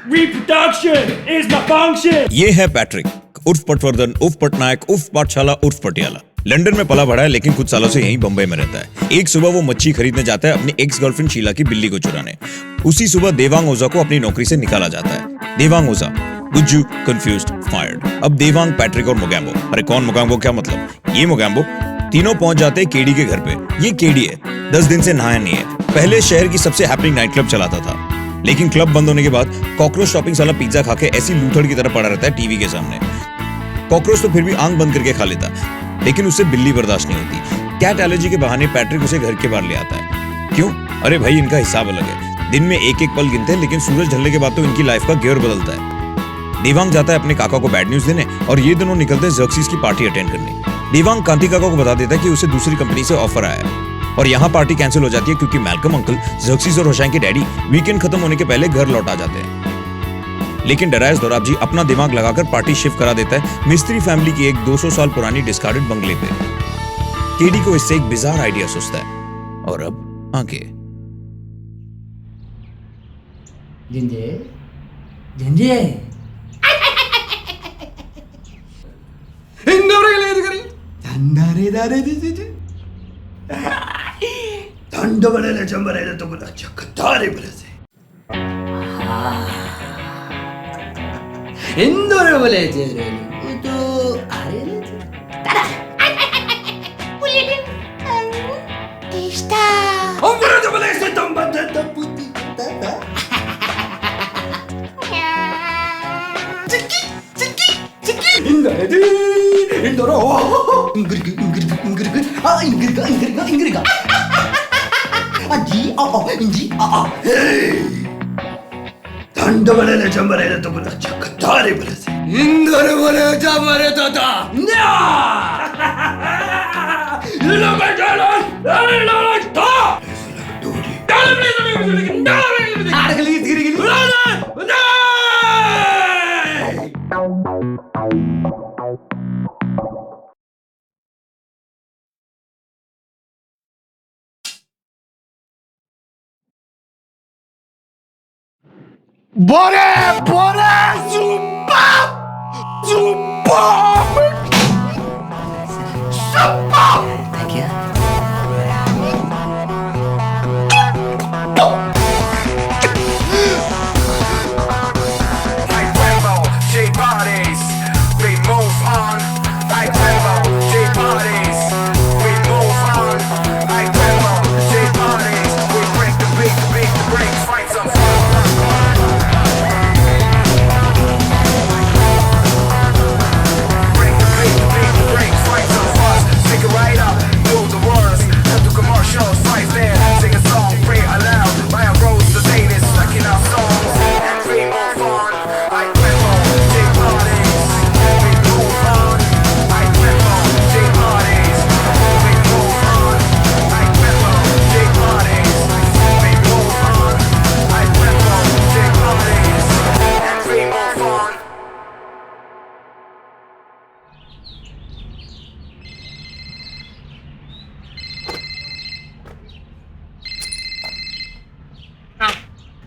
Reproduction is my function. ये है Patrick उर्फ पटवर्धन उर्फ पटनायक उर्फ पाठशाला उर्फ पटियाला। लंदन में पला बड़ा है लेकिन कुछ सालों से यहीं बंबई में रहता है। एक सुबह वो मच्छी खरीदने जाता है अपनी एक्स गर्लफ्रेंड शीला की बिल्ली को चुराने। उसी सुबह देवांग ओझा को अपनी नौकरी से निकाला जाता है। देवांग ओझा गुज्जू कंफ्यूज्ड फायर्ड। अब देवांग, पैट्रिक और मोगैम्बो। अरे कौन मोगैम्बो, क्या मतलब? ये मोगैम्बो तीनों पहुंच जाते हैं केडी के घर पे। ये केडी है, 10 दिन से नहाया नहीं है। पहले शहर की सबसे हैपनिंग नाइट क्लब चलाता था, लेकिन क्लब बंद होने के बाद कॉकरोच टॉपिंग्स वाला पिज्जा खा के ऐसी लूथड़ की तरह पड़ा रहता है टीवी के सामने। कॉकरोच तो फिर भी आंख बंद करके खा लेता, लेकिन उससे बिल्ली बर्दाश्त नहीं होती। कैट एलर्जी के बहाने पैट्रिक उसे घर के बाहर ले आता है। क्यों? अरे भाई, इनका हिसाब अलग है। दिन में एक एक पल गिनते हैं, लेकिन सूरज ढलने के बाद तो इनकी लाइफ का गियर बदलता है। देवांग जाता है अपने काका को बैड न्यूज देने और ये दोनों निकलते हैं ज़र्क्सिस की पार्टी अटेंड करने। देवांग कांति काका को बता देता है कि उसे दूसरी कंपनी से ऑफर आया है और यहाँ पार्टी कैंसिल हो जाती है क्योंकि मैल्कम अंकल, ज़र्क्सिस और होशैंग के डैडी वीकेंड खत्म होने के पहले घर लौट आ जाते हैं। लेकिन डरायस दोराबजी अपना दिमाग लगाकर पार्टी शिफ्ट करा देता है मिस्त्री फैमिली की एक 200 साल पुरानी डिस्कार्डेड बंगले पे। केडी को इससे एक बिजार आइडिया सोचता है और अब आगे। जिंजे जिंजे ದಂಡರೆ ದಾರೆ ದಿಜೆ ದಂಡವಳೆಲೆ ಚಂಬರೆಲೆ ತಗುಲ ಚಕ್ಕತಾರೆ ಬರಸೆ ಎಂದೊರೆ ಬಲೆ ಜೇರೆ ಇದು ಆರೆಲೆ ತರ ಪುಲಿಲಿನ್ ಇಷ್ಟ ಒಬ್ಬರದು ಬಲೆ ಸಂಬಂಧ ತಪ್ಪುತ್ತಿ ತ ಚಿಕ್ಕಿ ಚಿಕ್ಕಿ ಚಿಕ್ಕಿ ಇಂದರೆ ಇಂದರೋ ಇಂಗ್ರಿಗ ಆ ಇಂಗ್ರಿಗ ಅಜ್ಜಿ ಇಂಜಿ ದಂಡವಳೆಲೆ ಚಂಬರೆಲೆ ತಗುಲ ಚಕ್ಕತಾರೆ ಬರಸೆ ಇಂದರ ಬಲೆ ಚಂಬರೆ ತಾತ ಇಲ್ಲ ಬಜಾಲ ಇಲ್ಲ ತಾ ಆಡಗಲಿ ತಿರಿಗಿಲಿ Bore! Zumba! Thank you.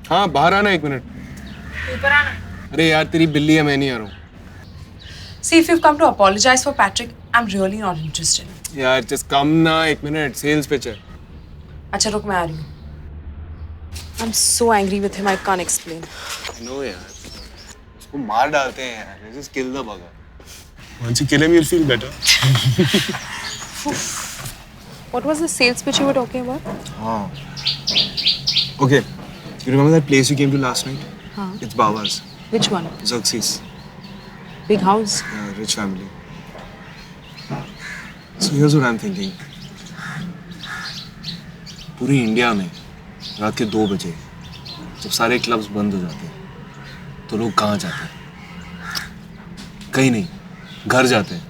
हाँ, बाहर आना 1 मिनट। ऊपर आना। अरे यार, तेरी बिल्ली है, मैं नहीं आ रहा हूँ। See, if you've come to apologize for Patrick, I'm really not interested. यार just come ना 1 मिनट, सेल्स पिच है। अच्छा रुक, मैं आ रही हूँ। I'm so angry with him, I can't explain. No यार, उसको मार डालते हैं यार, just kill the bugger. Once you kill him, you'll feel better. What was the sales pitch you were talking about? हाँ. Okay. You remember that place you came to last night? हाँ. It's Baba's. Which one? Xerxes. Big house? Yeah, rich family. So here's what I'm thinking. पूरी India में रात के 2 बजे जब सारे clubs बंद हो जाते हैं तो लोग कहाँ जाते हैं? कहीं नहीं, घर जाते हैं।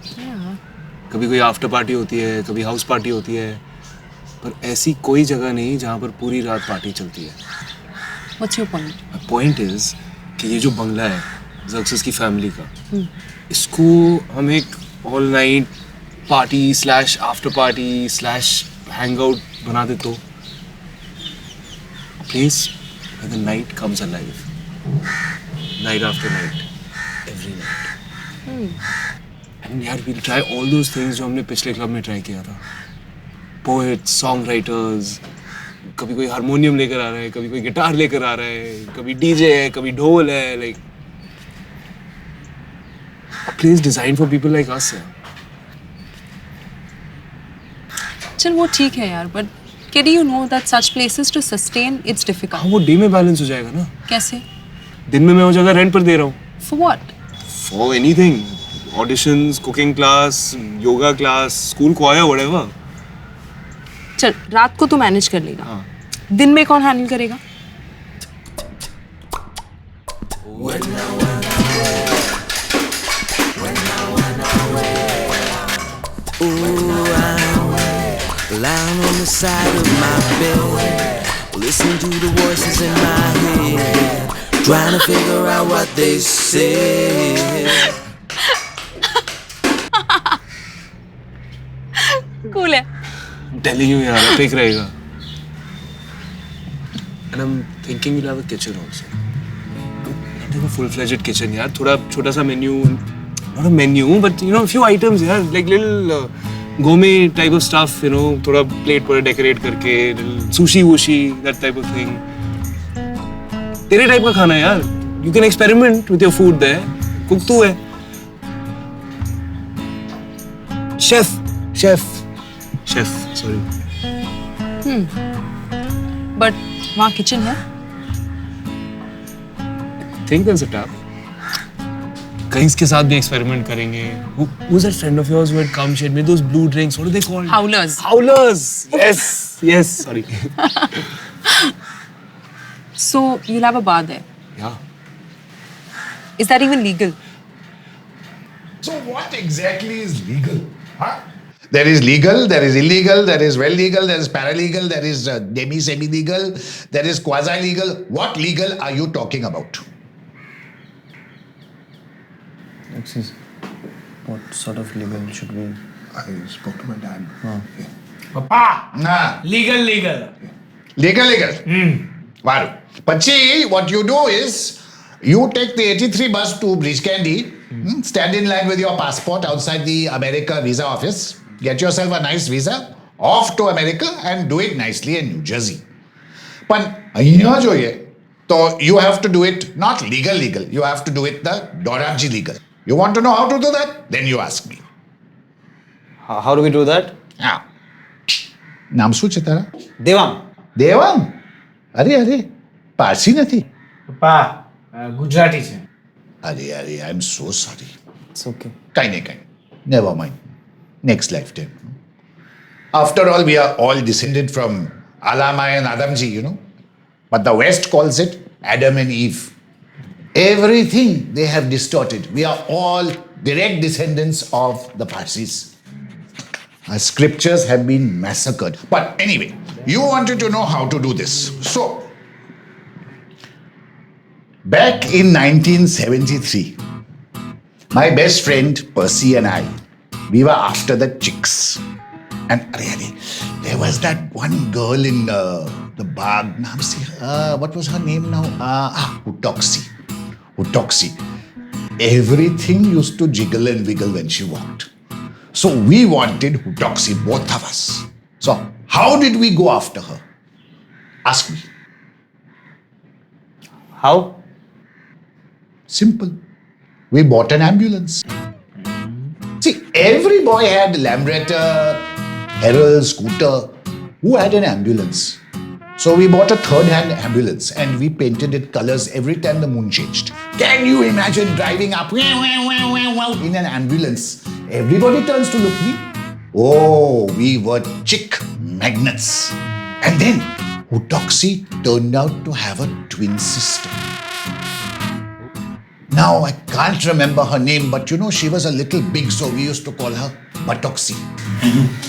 कभी कोई आफ्टर पार्टी होती है, कभी हाउस पार्टी होती है, पर ऐसी कोई जगह नहीं जहाँ पर पूरी रात पार्टी चलती है। What's your point? My point is कि ये जो बंगला है ज़र्क्सिस की फैमिली का, इसको हम एक all night party / after party / hang out बना दे तो place where the night comes alive. night after night, every night. And यार we'll try all those things जो हमने पिछले क्लब में try किया था. Poets, songwriters, कभी कोई हारमोनियम लेकर आ रहा है, कभी कोई गिटार लेकर आ रहा है, कभी डीजे है, कभी ढोल है, like a place designed for people like us. चल वो ठीक है यार, but do you know that such places to sustain it's difficult? हाँ वो डे में बैलेंस हो जाएगा ना. कैसे? दिन में मैं वो जगह रेंट पर दे रहा हूँ. For what? For anything, auditions, cooking class, yoga class, school choir, whatever. चल रात को तो मैनेज कर लेगा. हाँ. दिन में कौन हैंडल करेगा? Lying on the side of my bed, listening to the voices in my head, trying to figure out what they say. Cool है. I'm telling you यार, epic रहेगा. And I'm thinking we'll have a kitchen also. Not like a full-fledged kitchen यार, थोड़ा छोटा सा menu, not a menu, but you know, a few items यार, like little gourmet type of stuff, you know, थोड़ा plate पर decorate करके, little sushi wooshi, that type of thing. तेरे type का खाना है यार. You can experiment with your food there. Cook तू है. Chef, sorry. But वहाँ kitchen है? Think there's a tap. कहीं इसके साथ भी experiment करेंगे. Who's that friend of yours who had come? She had made those blue drinks. What are they called? Howlers. Howlers. Yes. Sorry. So you'll have a bar there. Yeah. Is that even legal? So what exactly is legal? Huh? There is legal, there is illegal, there is well legal, there is paralegal, there is semi-legal, there is quasi-legal. What legal are you talking about? Excuse, what sort of legal should we? I spoke to my dad. Papa! Legal. Legal. Varu. Pachi, what you do is, you take the 83 bus to Bridge Candy, stand in line with your passport outside the America visa office, get yourself a nice visa, off to America and do it nicely in New Jersey. But અહીંયા જોઈએ તો you have to do it not legal, you have to do it the Dorabji legal. You want to know how to do that? Then you ask me. How do we do that? હા. નામ શું છે તારા? Devang. Devang? અરે પારસી નથી. પપ્પા ગુજરાતી છે. અરે I'm so sorry. It's okay. કાંઈ નહીં. Never mind. Next lifetime. After all, we are all descended from Alama and Adamji, you know. But the West calls it Adam and Eve. Everything they have distorted. We are all direct descendants of the Parsis. Our scriptures have been massacred. But anyway, you wanted to know how to do this. So, back in 1973, my best friend Percy and I, we were after the chicks. And there was that one girl in the bar, what was her name now? Utoxi. Everything used to jiggle and wiggle when she walked. So we wanted Utoxi, both of us. So how did we go after her? Ask me. How? Simple. We bought an ambulance. See, every boy had Lambretta, Herald, scooter. Who had an ambulance? So we bought a third-hand ambulance and we painted it colors every time the moon changed. Can you imagine driving up in an ambulance? Everybody turns to look me. Oh, we were chick magnets. And then Utoxi turned out to have a twin sister. Now, I can't remember her name, but you know, she was a little big, so we used to call her Buttocxi.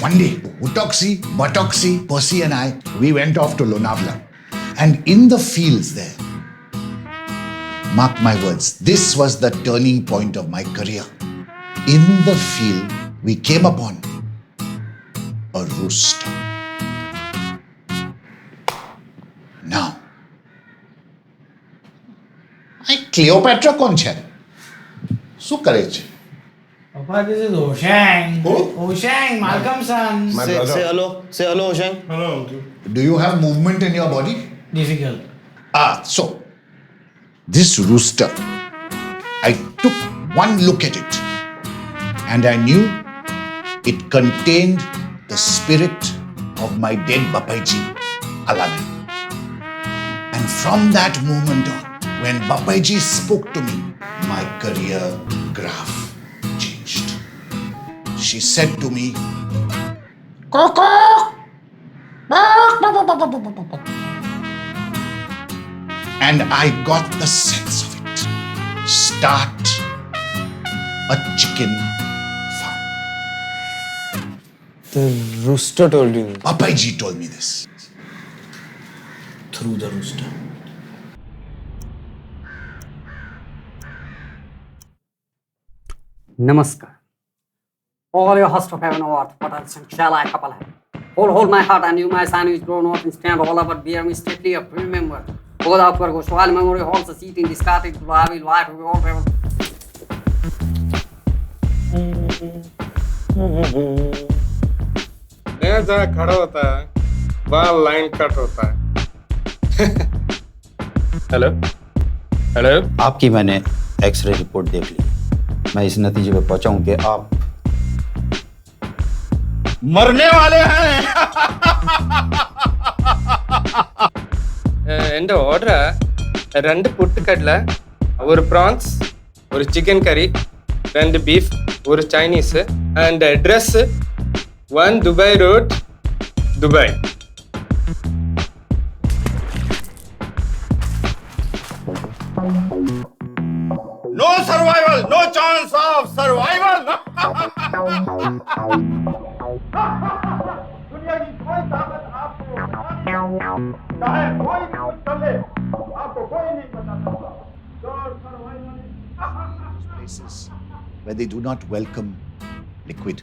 One day, Utoxi, Buttocxi, Percy and I, we went off to Lonavala. And in the fields there, mark my words, this was the turning point of my career. In the field, we came upon a rooster. Now, I ક્લિયોપેટ્રા કોણ છે? શું કરે છે? Papa, this is Oshang. Who? Oshang, Malcolm's son. Say hello. Say hello, Oshang. Do you have movement in your body? Difficult. So this rooster, I took one look at it and I knew it contained the spirit of my dead Bapaiji, Alani. And from that moment on, when Bapaiji spoke to me, my career graph changed. She said to me, Coco! And I got the sense of it. Start a chicken farm. The rooster told you. Papaji told me this. Through the rooster. Namaskar. All your host of heaven or earth, what else shall I couple have? Hold my heart and you my son is grown up and stand all over, bear me strictly up, remember. Go thou for go, while memory holds a seat in this cottage, I will wife of all heaven. मैं जहाँ खड़ा होता है वहाँ line cut होता है. Hello hello. आपकी मैंने एक्सरे रिपोर्ट देख ली. मैं इस नतीजे पे पहुंचा हूं कि आप मरने वाले हैं. എൻ്റെ order 2 പൊട്ടുകടല, 1 prawns, 1 chicken curry, 2 beef, 1 Chinese and address 1 Dubai road, Dubai. No survival, no chance of survival. दुनिया की कोई ताकत आपको चाहे कोई भी कुछ कर ले, आपको कोई नहीं बचा सकता. Places where they do not welcome liquid.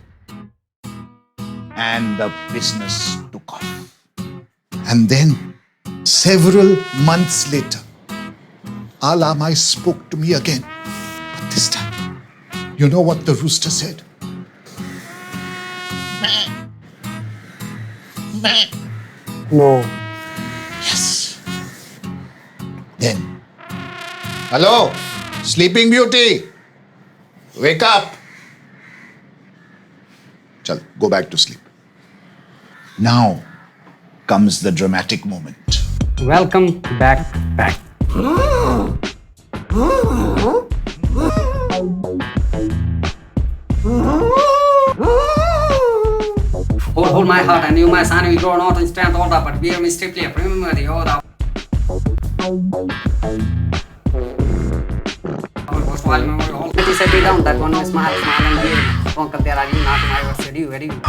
And the business took off. And then, several months later, Alamai spoke to me again. But this time, you know what the rooster said? No. Yes. Then, hello, Sleeping Beauty, wake up. Chal, go back to sleep. Now comes the dramatic moment. Welcome back. Hold my heart and you my son will grow not and stand all up, but bear me strictly up, remember the order. Let me settle down, that one was smile and beer. Uncle, there are you not my words, very good.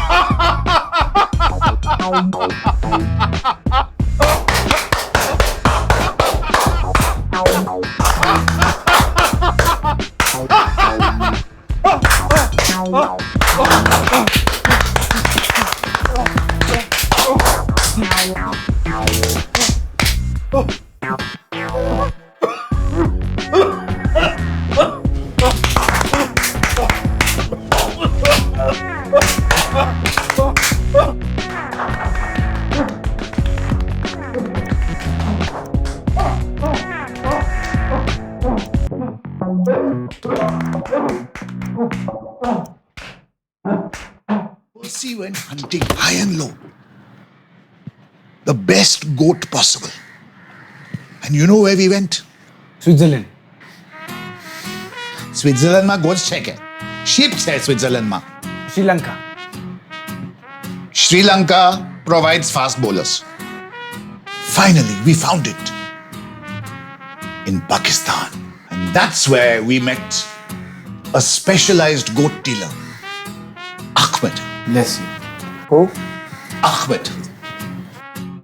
Percy went hunting high and low. The best goat possible. And you know where we went? Switzerland. સ્વિટ્ઝરલેન્ડમાં ગોટ્સ છે કે ship છે સ્વિટ્ઝરલેન્ડમાં? Sri Lanka. Sri Lanka provides fast bowlers. Finally, we found it in Pakistan. And that's where we met a specialized goat dealer, Ahmed. Bless you. Who? Ahmed.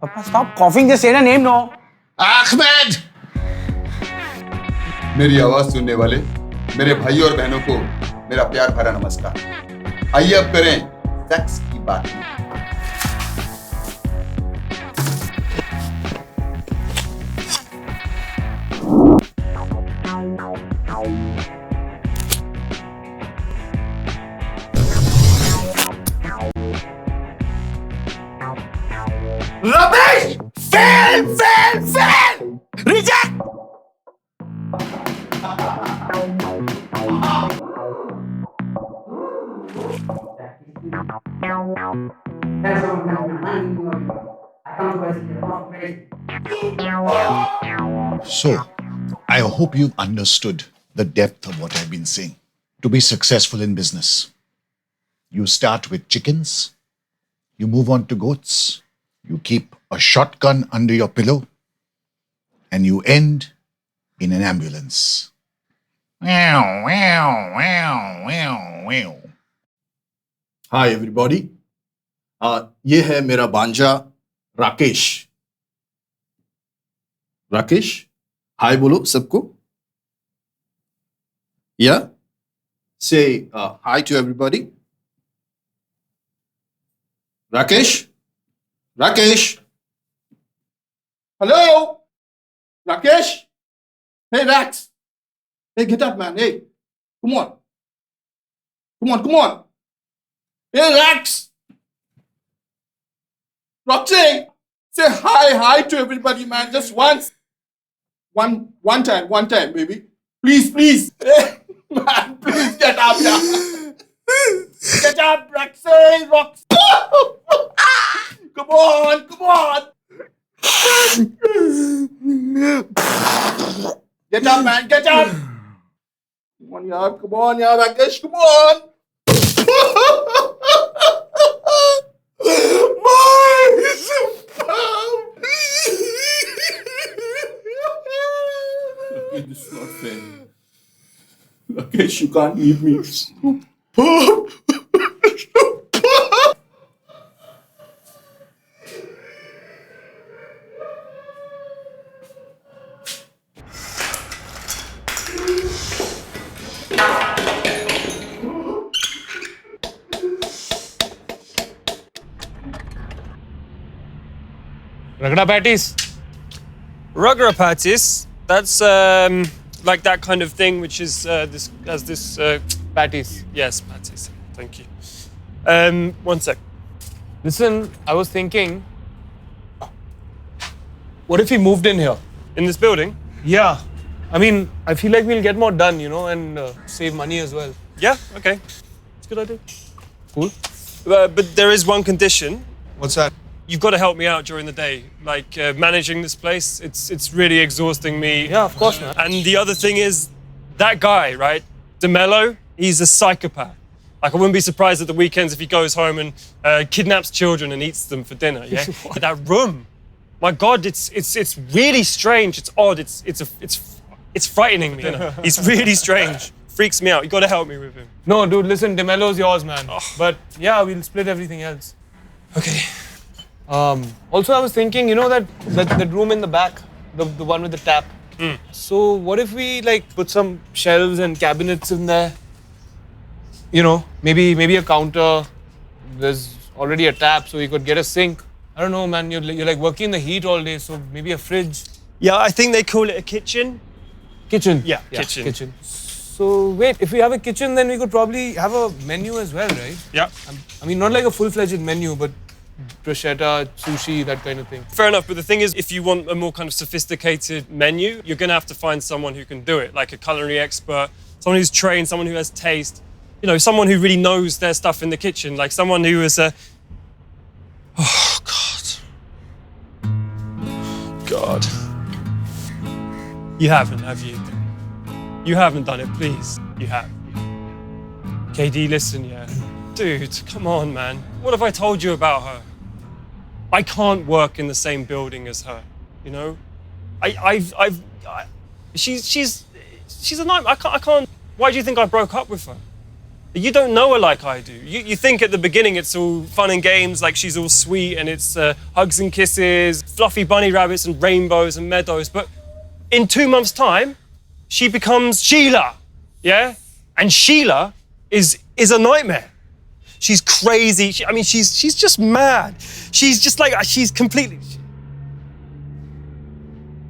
Papa, stop coughing. Just say the name, no. Ahmed! मेरी आवाज सुनने वाले मेरे भाई और बहनों को मेरा प्यार भरा नमस्कार. आइए अब करें सेक्स की बात. Rubbish! Fail! Reject! So, I hope you've understood the depth of what I've been saying. To be successful in business, you start with chickens, you move on to goats, you keep a shotgun under your pillow, and you end in an ambulance. Wow, wow, wow, wow, wow. Hi everybody ये है मेरा भांजा राकेश हाय बोलो सबको या say hi to everybody Rakesh hello Rakesh hey Rax hey get up man hey come on Hey, Rax! Roxy! Say hi to everybody, man. Just once. One time, baby. Please. Hey, man, please get up, yeah. Get up, Roxy! Come on! Get up, man, get up! Come on, yeah, Rakesh, come on! This is not fair. Rakesh, you can't leave me. Ragda patties. Rugger patties. That's like that kind of thing, which is this Patties. Yes, patties. Thank you. One sec. Listen, I was thinking, what if we moved in here? In this building? Yeah. I mean, I feel like we'll get more done, you know, and save money as well. Yeah, okay. It's a good idea. Cool. But there is one condition. What's that? You've got to help me out during the day. Like managing this place, it's really exhausting me. Yeah, of course, man. And the other thing is, that guy, right, DeMello, he's a psychopath. Like, I wouldn't be surprised at the weekends if he goes home and kidnaps children and eats them for dinner. Yeah, that room. My God, it's really strange. It's odd. It's frightening me. You know? He's really strange. Freaks me out. You got to help me with him. No, dude, listen, DeMello's yours, man. But yeah, we'll split everything else. Okay. Also, I was thinking, you know that room in the back, the one with the tap. So what if we like put some shelves and cabinets in there? You know, maybe a counter. There's already a tap, so we could get a sink. I don't know, man. You're like working in the heat all day, so maybe a fridge. Yeah, I think they call it a kitchen. Kitchen. Yeah, kitchen. So wait, if we have a kitchen, then we could probably have a menu as well, right? Yeah. I mean, not like a full-fledged menu, but bruschetta, sushi, that kind of thing. Fair enough, but the thing is, if you want a more kind of sophisticated menu, you're going to have to find someone who can do it, like a culinary expert, someone who's trained, someone who has taste, you know, someone who really knows their stuff in the kitchen, like someone who is a... Oh, God. You haven't, have you? You haven't done it, please. You have. KD, listen, yeah. Dude, come on, man. What have I told you about her? I can't work in the same building as her, you know? She's a nightmare. I can't. Why do you think I broke up with her? You don't know her like I do. You think at the beginning it's all fun and games, like she's all sweet and it's hugs and kisses, fluffy bunny rabbits and rainbows and meadows. But in 2 months' time, she becomes Sheila, yeah? And Sheila is a nightmare. She's crazy. She's just mad. She's just like, she's completely...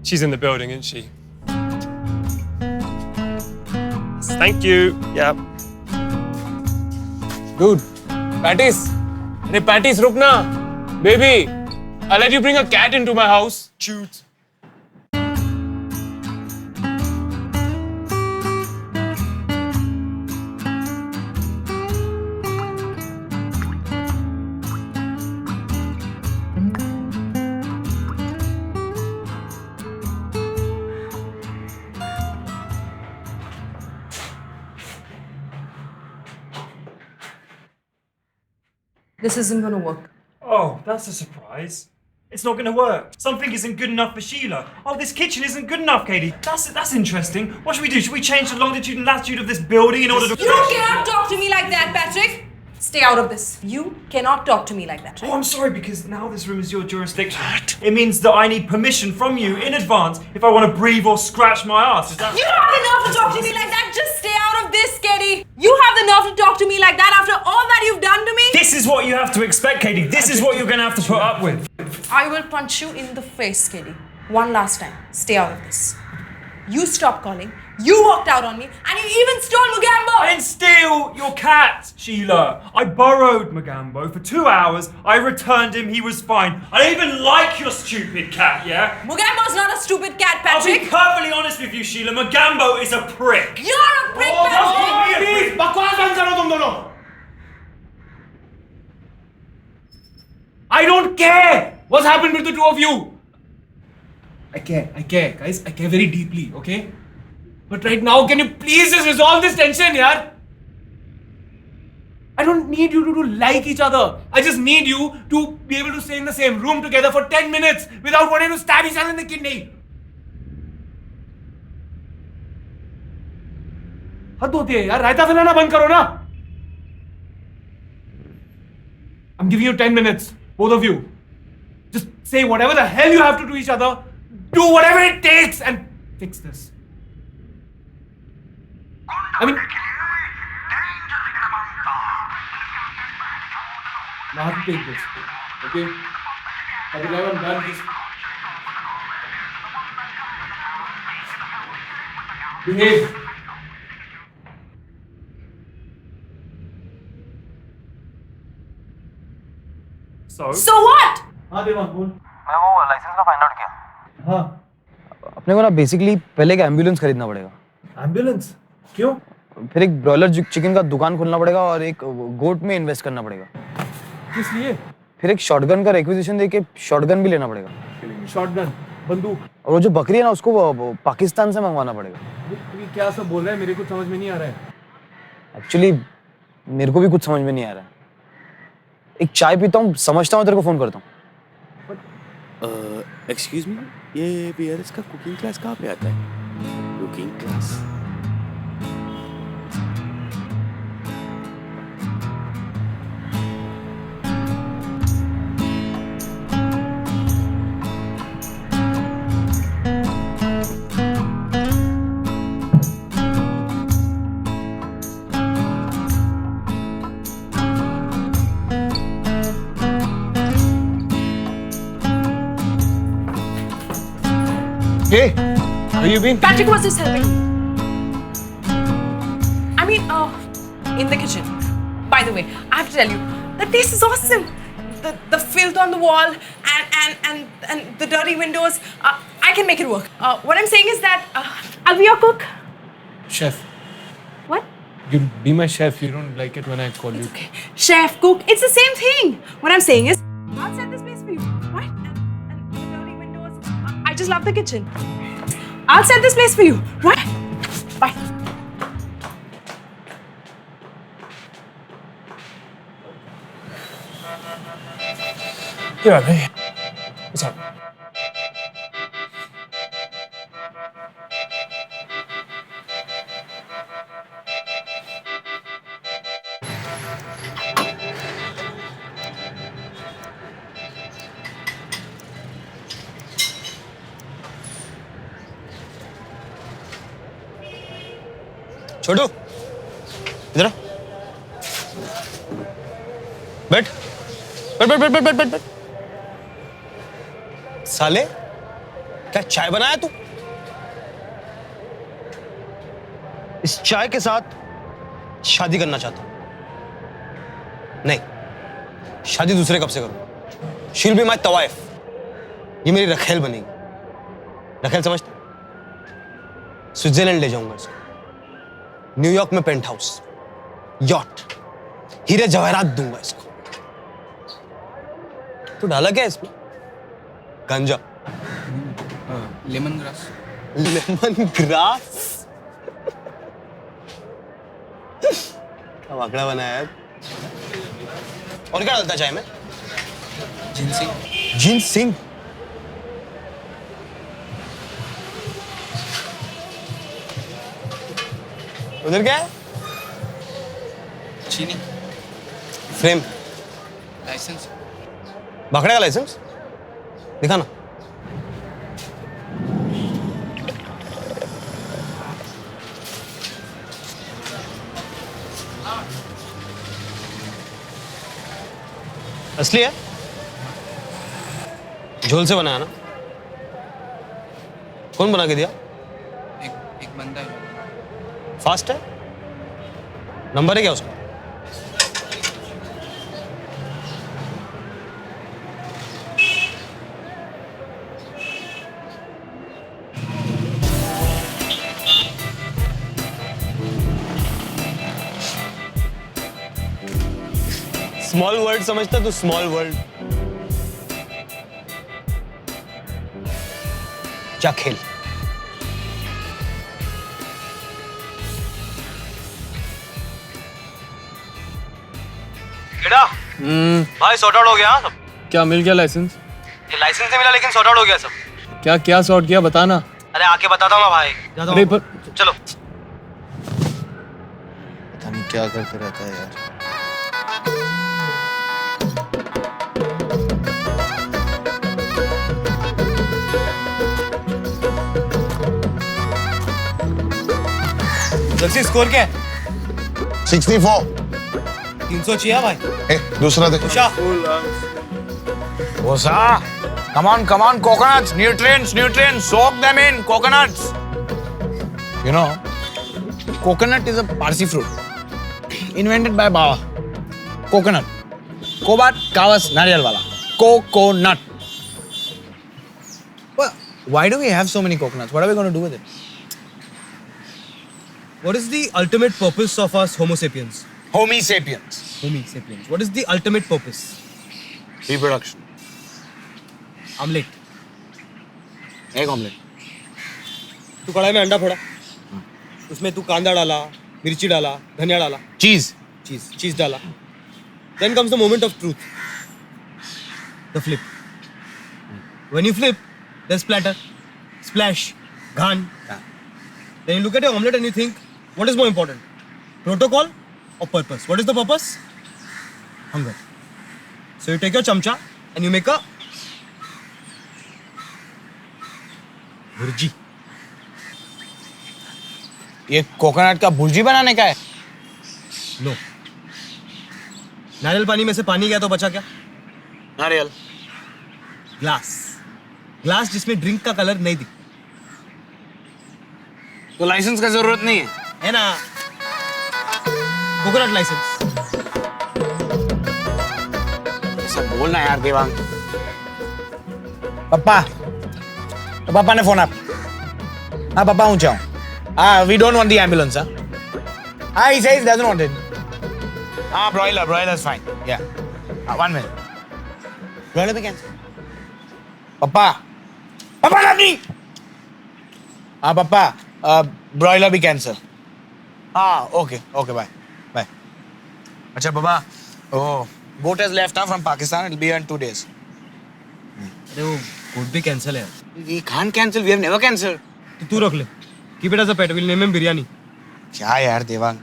She's in the building, isn't she? Thank you. Yeah. Dude, Patties. Hey, Patties, ruk na. Baby, I'll let you bring a cat into my house. Shoot. This isn't gonna work. Oh, that's a surprise. It's not going to work. Something isn't good enough for Sheila. Oh, this kitchen isn't good enough, Katie. That's interesting. What should we do? Should we change the longitude and latitude of this building in order to... You cannot talk to me like that, Patrick. Stay out of this. You cannot talk to me like that. Oh, I'm sorry, because now this room is your jurisdiction. It means that I need permission from you in advance if I want to breathe or scratch my ass. Is that... You don't have the nerve to talk to me like that. Just stay out of this, Katie. You have the nerve to talk to me like that after all that you've done to me? This is what you have to expect, Katie. This is what you're going to have to put up with. I will punch you in the face, Katie. One last time. Stay out of this. You stopped calling. You walked out on me, and you even stole Mugambo! I didn't steal your cat, Sheila. I borrowed Mugambo for 2 hours. I returned him. He was fine. I don't even like your stupid cat, yeah? Mugambo's not a stupid cat, Patrick. I'll be perfectly honest with you, Sheila. Mugambo is a prick. You're a prick, Patrick! Please, bakwas band karo tum dono. I don't care what's happened with the two of you. I care, guys. I care very deeply, okay? But right now, can you please just resolve this tension, yaar? I don't need you to like each other. I just need you to be able to stay in the same room together for 10 minutes without wanting to stab each other in the kidney. हद होती है यार, रायता फैलाना बंद करो ना. I'm giving you 10 minutes, both of you. Just say whatever the hell you have to each other. Do whatever it takes and fix this. I mean, I have to take this, okay? By the time I'm done, just behave. So what? हाँ देवान बोल. मैं वो licence का find out किया. हाँ. अपने को ना बेसिकली पहले एक एम्बुलेंस खरीदना पड़ेगा. एम्बुलेंस? क्यों? फिर एक ब्रॉयलर चिकन का दुकान खोलना पड़ेगा और एक गोट में इन्वेस्ट करना पड़ेगा. किस लिए? फिर एक शॉटगन का रिक्विजिशन देके शॉटगन भी लेना पड़ेगा. शॉटगन, बंदूक. और वो जो बकरी है ना उसको वो पाकिस्तान से मंगवाना पड़ेगा. ये क्या सब बोल रहा है? मेरे को समझ में नहीं आ रहा है. एक्चुअली मेरे को भी कुछ समझ में नहीं आ रहा है. एक चाय पीता हूँ, समझता हूँ, तेरे को फोन करता हूँ. एक्सक्यूज मी, ये बीआरएस का कुकिंग क्लास कहाँ पे आता है? Cooking class? Hey, where you been? Patrick was just helping me. I mean, in the kitchen. By the way, I have to tell you, the taste is awesome. The filth on the wall and the dirty windows. I can make it work. What I'm saying is that I'll be your cook. Chef. What? You'll be my chef. You don't like it when I call you. Okay. Chef, cook, it's the same thing. What I'm saying is, I'll set this place for you. What? And the dirty windows. I just love the kitchen. I'll set this place for you. What? Bye. Yeah, hey. What's up? छोटू, इधर आ. बैठ. बैठ. साले, क्या चाय बनाया तू? इस चाय के साथ शादी करना चाहता हूं. नहीं, शादी दूसरे कब से करूं? She'll be my तवाइफ. ये मेरी रखेल बनेगी। रखेल समझते? स्विट्जरलैंड ले जाऊंगा इसको, न्यूयॉर्क में पेंट हाउस, यॉट, हीरे जवाहरात दूंगा इसको। तो डाला क्या इसमें? गांजा, लेमन ग्रास। Lemon grass? क्या वाकड़ा बनाया है। और क्या डालता चाय में? जिनसिंग। जिनसिंग? उधर क्या है? चीनी। फ्रेम। लाइसेंस। भाखड़े का लाइसेंस दिखा ना। असली है? झोल से बनाया ना? कौन बना के दिया? एक बंदा है। फास्ट है? नंबर है क्या उसका? स्मॉल वर्ल्ड समझता तू? Small world. जा खेल। बेटा भाई सॉर्ट आउट हो गया सब। क्या मिल गया लाइसेंस? ये लाइसेंस नहीं मिला लेकिन सॉर्ट आउट हो गया सब। क्या क्या सॉर्ट किया बताना। अरे आके बताता हूँ ना भाई। अरे पर चलो। पता नहीं क्या करते रहता है यार। जल्दी स्कोर क्या है? 64। 300 चाहिए भाई। दूसरा देखो। Osa, come on, coconuts, nutrients, soak them in, coconuts. You know, coconut is a Parsi fruit, invented by Baba. Coconut. Kobat kawas nariyal wala. Coconut. Well, why do we have so many coconuts? What are we going to do with it? What is the ultimate purpose of us Homo sapiens? Homo sapiens. Homo sapiens. What is the ultimate purpose? Reproduction. Omelette. Egg omelette. तू कढ़ाई में अंडा फोड़ा, उसमें तू कांदा डाला, मिर्ची डाला, धनिया डाला, चीज डाला. Then comes the moment of truth. The flip. When you flip, there's splatter, splash, ghan. Then you look at your omelette and you think, what is more important? Protocol or purpose? What is the purpose? Hunger. So you take your chamcha and you make a bhurji. ये coconut का भुर्जी बनाने का है? No. नारियल पानी में से पानी गया तो बचा क्या? नारियल. ग्लास जिसमें ड्रिंक का कलर नहीं दिखता. तो लाइसेंस का जरूरत नहीं है? है ना. Coconut licence. सब बोलना यार देवांग. पापा ने फोन आप. हाँ पापा ऊंचा हूँ. We don't want the ambulance, huh? He says he doesn't want it. Broiler's fine. Yeah. 1 minute. Broiler भी cancel. पापा नहीं. हाँ पापा, broiler भी cancel. हाँ, okay, bye. अच्छा पापा, boat has left now from Pakistan. It'll be here in 2 days. अरे वो बोट भी कैंसिल है. We can't cancel. We have never cancelled. तो तू रख ले. Keep it as a pet. We'll name him biryani. क्या यार देवांग.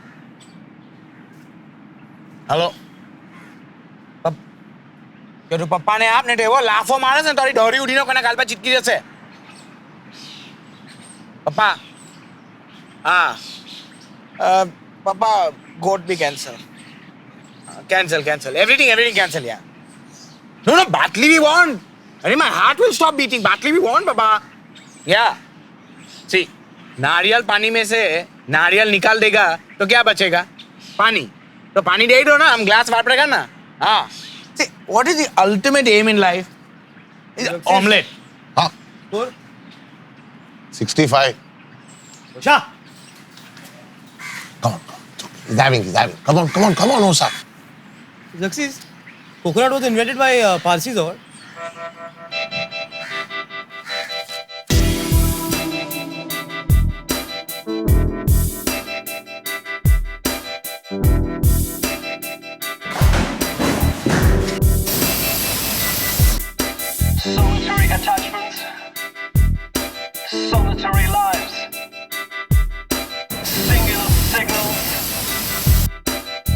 हेलो. तो पप्पा ने आपने वो लाफो मारे ने तारी डोरी उड़ीनो कने गाल पे चिटकी जैसे. पप्पा. पापा गोट भी कैंसिल. Everything cancel यार. No, Batley we want. अरे my heart will stop beating. Batley we want पापा. Yeah. See, नारियल पानी में से नारियल निकाल देगा तो क्या बचेगा? पानी. तो पानी दे दो ना, हम ग्लास वापरेगा करना. हाँ. See, what is the ultimate aim in life? Is omelette. Score? 65. Osha. Come on. He's having. Come on, Osa. Xerxes, coconut was invented by Parsis or? Solitary attachments, solitary lives, singular signals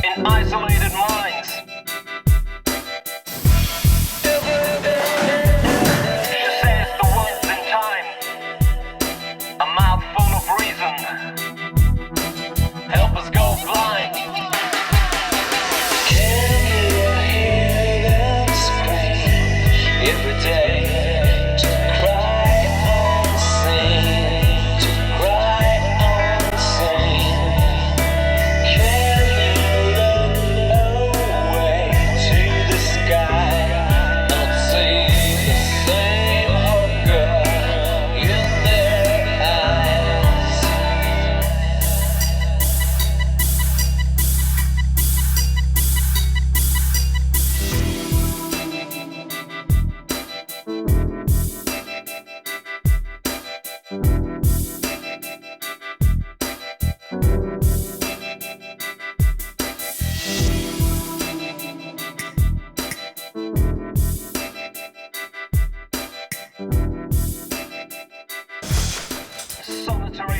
in isolated minds. She says the words in time, a mouthful of reason. Help us go blind. Can you hear them scream every day?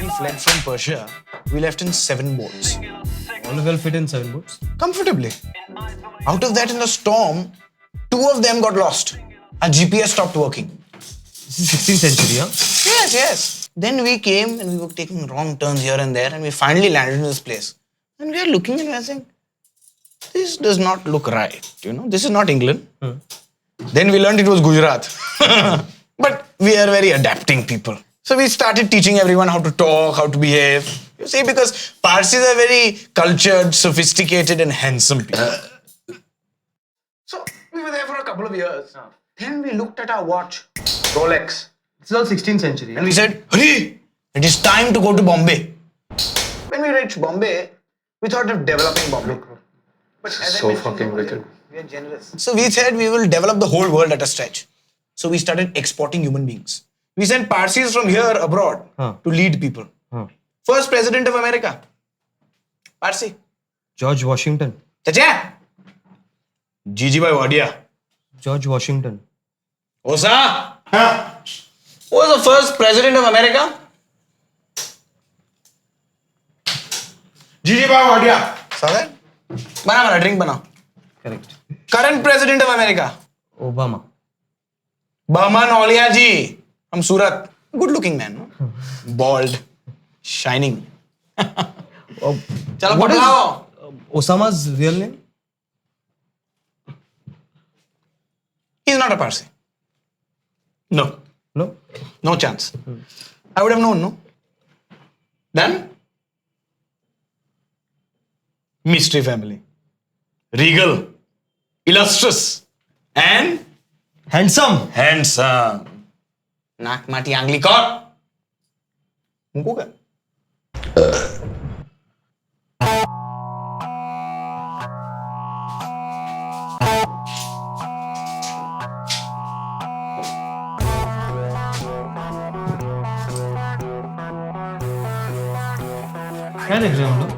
We fled from Persia. We left in 7 boats. All of you fit in 7 boats? Comfortably. Out of that, in the storm, 2 of them got lost. Our GPS stopped working. This is 16th century, huh? Yes. Then we came and we were taking wrong turns here and there, and we finally landed in this place. And we are looking and we are saying, this does not look right. This is not England. Then we learned it was Gujarat. But we are very adapting people. So we started teaching everyone how to talk, how to behave. You see, because Parsis are very cultured, sophisticated, and handsome people. So we were there for a couple of years. Then we looked at our watch, Rolex. This is all 16th century. And we said, hurry, it is time to go to Bombay. When we reached Bombay, we thought of developing Bombay. But as So fucking wicked. we are generous. So we said we will develop the whole world at a stretch. So we started exporting human beings. We sent Parsis from here abroad to lead people. First president of America, Parsi. George Washington. Chacha! Jijibhai Wadia. George Washington. Osa! Who was the first president of America? Jijibhai Wadia. Saw that? Bana, drink bana. Correct. Current president of America? Obama. Bahman Aulia ji. From Surat. Good looking man. No? Bald. Shining. Chalo What is patlao. Osama's real name? He's not a Parsi. No. No? No chance. I would have known, no? Done? Mystery family. Regal. Illustrious. And? Handsome. Handsome. Nak mati angli kor. Muku kan? क्या देख रहे हो हम लोग?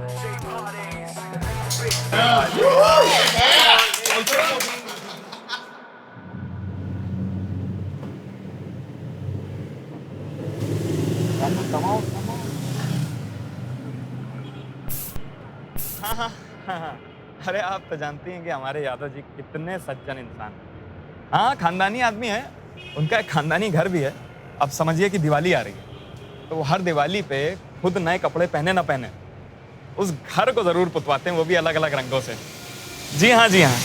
अरे आप तो जानती हैं कि हमारे यादव जी कितने सज्जन इंसान हैं। हाँ, खानदानी आदमी है, उनका एक खानदानी घर भी है। अब समझिए कि दिवाली आ रही है, तो वो हर दिवाली पे खुद नए कपड़े पहने ना पहने, उस घर को ज़रूर पुतवाते हैं, वो भी अलग अलग रंगों से। जी हाँ, जी हाँ,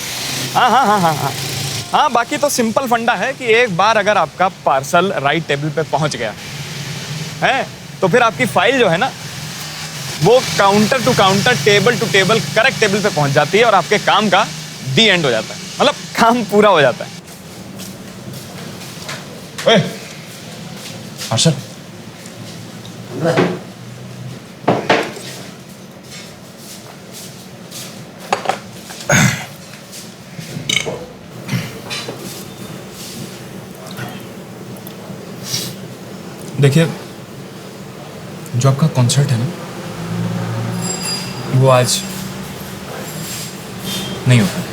हाँ हाँ हाँ हाँ हाँ हाँ। बाकी तो सिंपल फंडा है कि एक बार अगर आपका पार्सल राइट टेबल पे पहुंच गया है, तो फिर आपकी फाइल जो है ना, वो counter to counter, table to table, correct table पे पहुंच जाती है और आपके काम का दी एंड हो जाता है, मतलब काम पूरा हो जाता है। हर्षद देखिए, जो आपका कॉन्सर्ट है ना, वो आज नहीं होता है।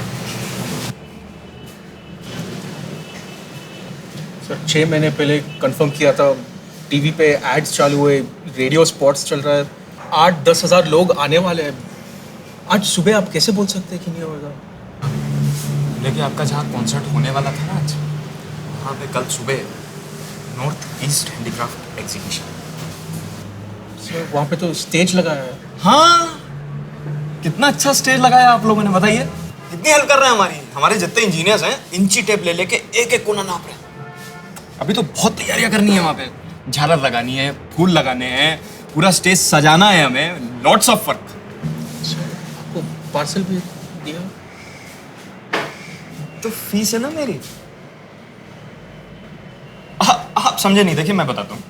सर 6 महीने पहले कंफर्म किया था, टीवी पे एड्स चालू हुए, रेडियो स्पॉट्स चल रहा है, 8-10 हज़ार लोग आने वाले हैं। आज सुबह आप कैसे बोल सकते हैं कि नहीं होगा? देखिए, आपका जहाँ कॉन्सर्ट होने वाला था ना आज, वहाँ पे कल सुबह north east handicraft exhibition. Sir वहाँ पे तो स्टेज लगाया है। हाँ, कितना अच्छा स्टेज लगाया आप लोगों ने, बताइए। कितनी हेल्प कर रहे हैं हमारे जितने इंजीनियर्स हैं, इंची टेप ले लेके एक एक कोना नाप रहे हैं। अभी तो बहुत तैयारियां करनी है वहाँ पे, झालर लगानी है, फूल लगाने हैं, पूरा स्टेज सजाना है हमें, लॉट्स ऑफ वर्क। आपको पार्सल भी दिया? तो फीस है ना मेरी। आप समझे नहीं, देखिए मैं बताता हूँ।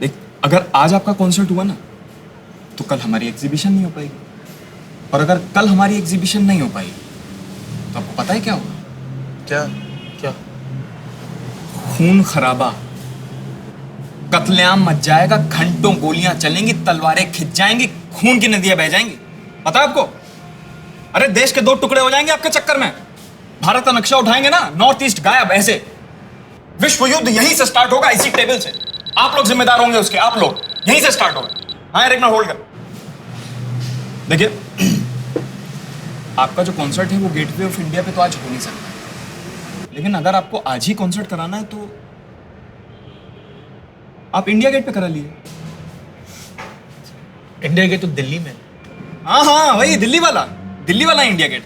देख, अगर आज आपका कॉन्सर्ट हुआ ना, तो कल हमारी एग्जीबिशन नहीं हो पाएगी, और अगर कल हमारी एग्जीबिशन नहीं हो पाएगी तो आपको पता है क्या होगा? क्या क्या? खून खराबा, कत्लेआम मच जाएगा, घंटों गोलियां चलेंगी, तलवारें खिंच जाएंगी, खून की नदियां बह जाएंगी। पता है आपको? अरे देश के 2 टुकड़े हो जाएंगे आपके चक्कर में। भारत का नक्शा उठाएंगे ना, नॉर्थ ईस्ट गायब। ऐसे विश्व युद्ध यहीं से स्टार्ट होगा, इसी टेबल से। आप लोग जिम्मेदार होंगे उसके, आप लोग। यहीं से स्टार्ट होगा। हाँ यार, एक मिनट होल्ड कर। देखिए, आपका जो कॉन्सर्ट है वो गेटवे ऑफ इंडिया पे तो आज हो नहीं सकता, लेकिन अगर आपको आज ही कॉन्सर्ट कराना है तो आप इंडिया गेट पे करा लिए। इंडिया गेट तो दिल्ली में। हाँ हाँ, वही दिल्ली वाला इंडिया गेट।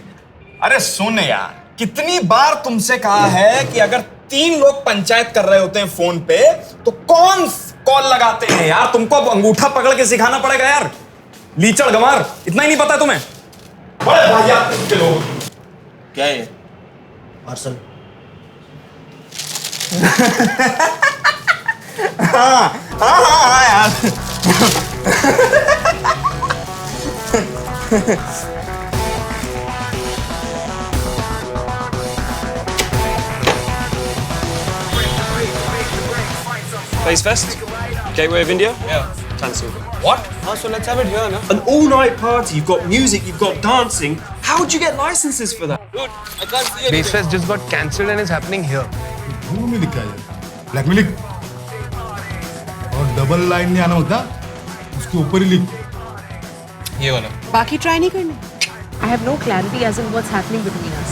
अरे सुन यार, कितनी बार तुमसे कहा है कि अगर 3 लोग पंचायत कर रहे होते हैं फोन पे तो कौन कॉल लगाते हैं यार? तुमको अब अंगूठा पकड़ के सिखाना पड़ेगा यार, लीचड़ गंवार। इतना ही नहीं पता तुम्हें? बड़े भैया के लोग। क्या है? पार्सल। हाँ हाँ हाँ हाँ यार। Face Fest? Gateway of India? Yeah. Cancelled. What? Oh, so let's have it here now. An all-night party, you've got music, you've got dancing. How would you get licenses for that? Dude, I can't see it. Face Fest just got cancelled and is happening here. Blue में लिखा है, black में लिख, और double line में आना होता, उसके ऊपर ही लिख। ये वाला। बाकी ट्राई नहीं करने? I have no clarity as in what's happening between us.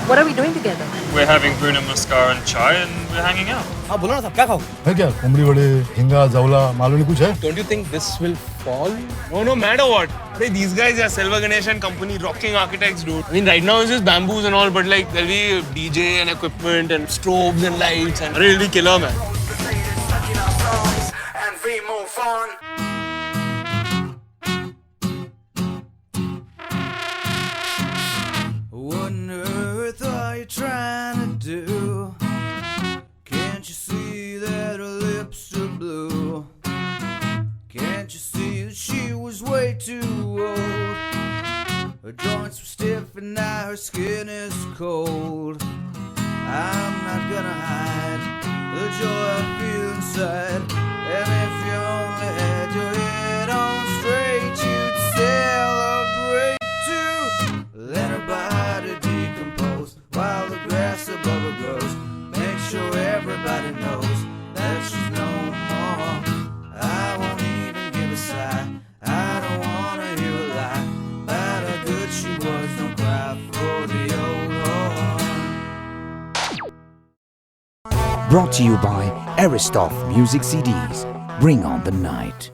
What are we doing together? We're having Bruno Muscar and chai and we're hanging out. हाँ बोलो ना सब, क्या खाओ? है क्या? कुमड़ी बड़े, हिंगा, जवला, मालूम नहीं कुछ है? Don't you think this will fall? No matter what. Hey, these guys are Selva Ganesh and company, rocking architects, dude. I mean, right now it's just bamboos and all, but like there'll be DJ and equipment and strobes and lights, and it'll be killer, man. And we move on. What on earth are you trying to do? Can't you see that her lips are blue? Can't you see that she was way too old? Her joints were stiff and now her skin is cold. I'm not gonna hide the joy I feel inside. And if you only had your head on straight, you'd celebrate too. Let her body decompose while the grass above her grows. Make sure everybody knows that she's no more. I won't even give a sigh. I don't wanna hear a lie about how good she was. Don't cry for the old horn. Brought to you by Aristoff Music CDs. Bring on the night.